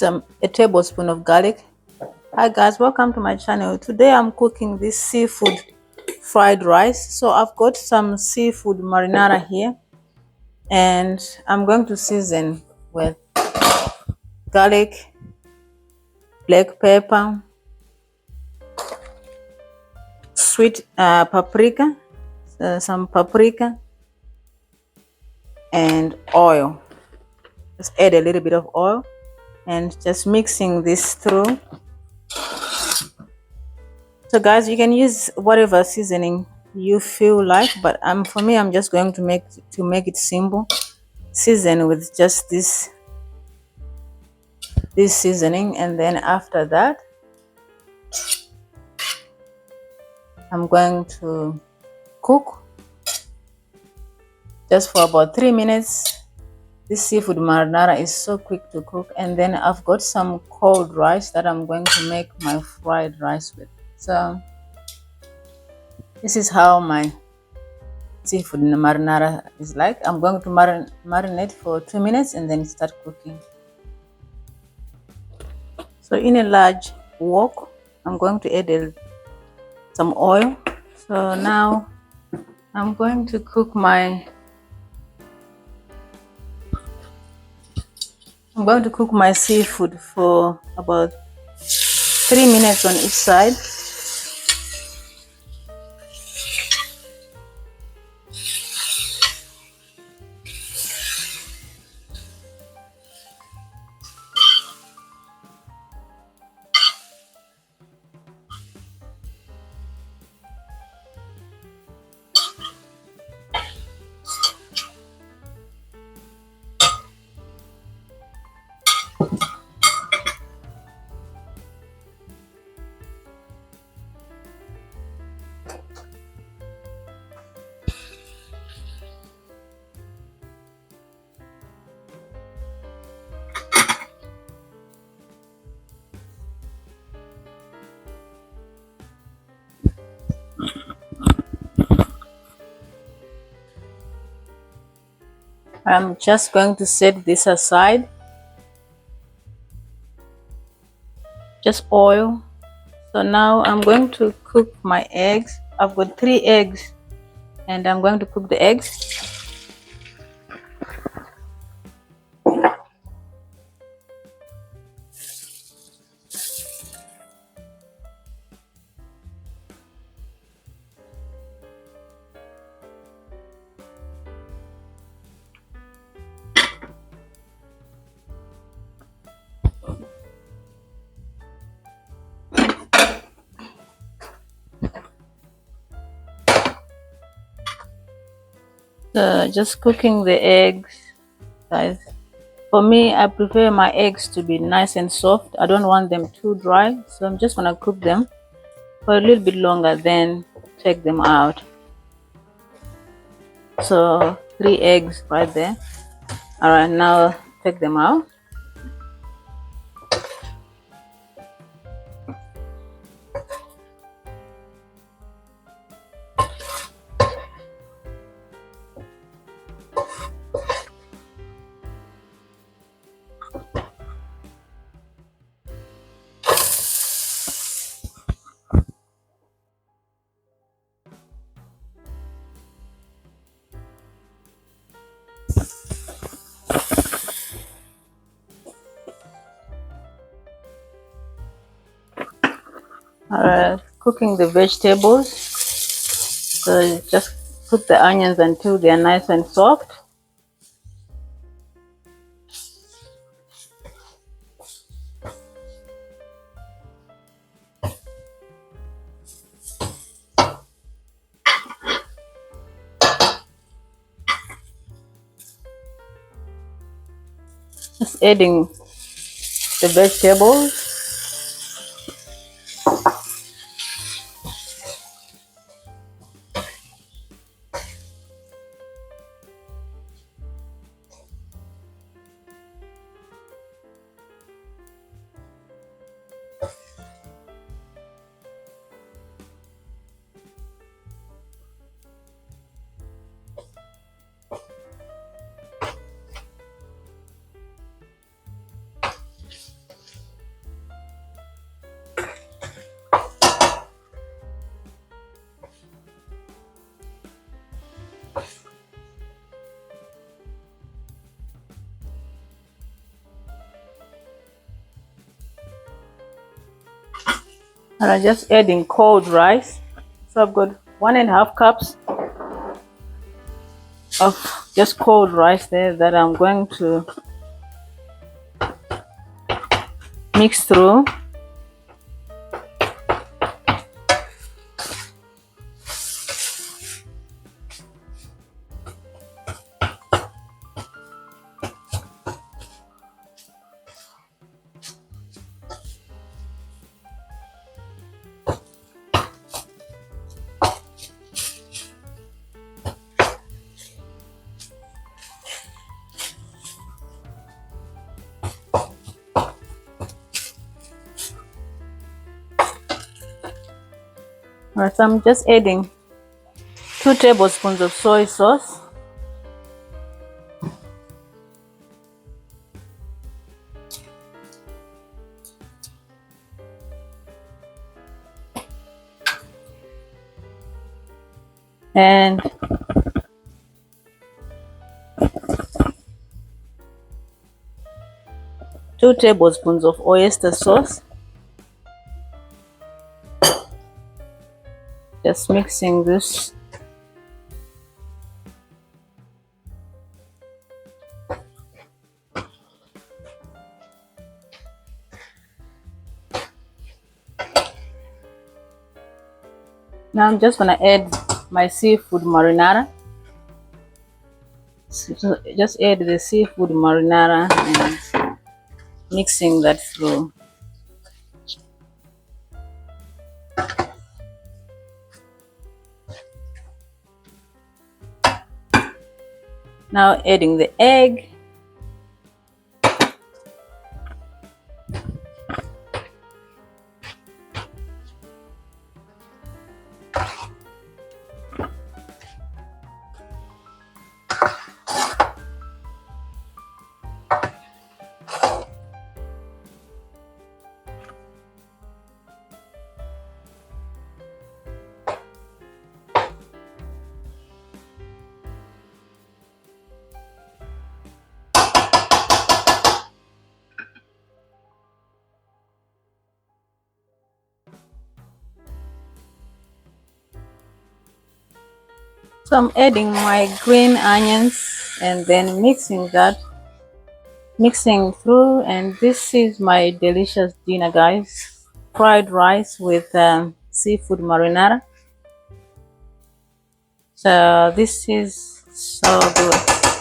a tablespoon of garlic. Hi guys, welcome to my channel. Today I'm cooking this seafood fried rice. So I've got some seafood marinara here, and I'm going to season with garlic, black pepper, sweet paprika, some paprika, and oil. Just add a little bit of oil and just mixing this through. So guys, you can use whatever seasoning you feel like, but for me, I'm just going to make it simple. Season with just this seasoning, and then after that, I'm going to cook just for about 3 minutes. This seafood marinara is so quick to cook, and then I've got some cold rice that I'm going to make my fried rice with. So this is how my seafood marinara is like. I'm going to marinate for 2 minutes and then start cooking. So in a large wok, I'm going to add some oil. So now I'm going to cook my seafood for about 3 minutes on each side. I'm just going to set this aside. Just oil. So now I'm going to cook my eggs. I've got 3 eggs, and I'm going to cook the eggs. Just cooking the eggs, guys. For me, I prefer my eggs to be nice and soft. I don't want them too dry, so I'm just gonna cook them for a little bit longer, then take them out. So 3 eggs right there. All right, now take them out. Cooking the vegetables. So just cook the onions until they are nice and soft. Just adding the vegetables. And I'm just adding cold rice. So I've got 1.5 cups of just cold rice there that I'm going to mix through. Alright, so I'm just adding 2 tablespoons of soy sauce. And 2 tablespoons of oyster sauce. Just mixing this. Now I'm just gonna add my seafood marinara. So just add the seafood marinara and mixing that through. Now adding the egg. So I'm adding my green onions and then mixing through, and this is my delicious dinner, guys. Fried rice with seafood marinara. So this is so good.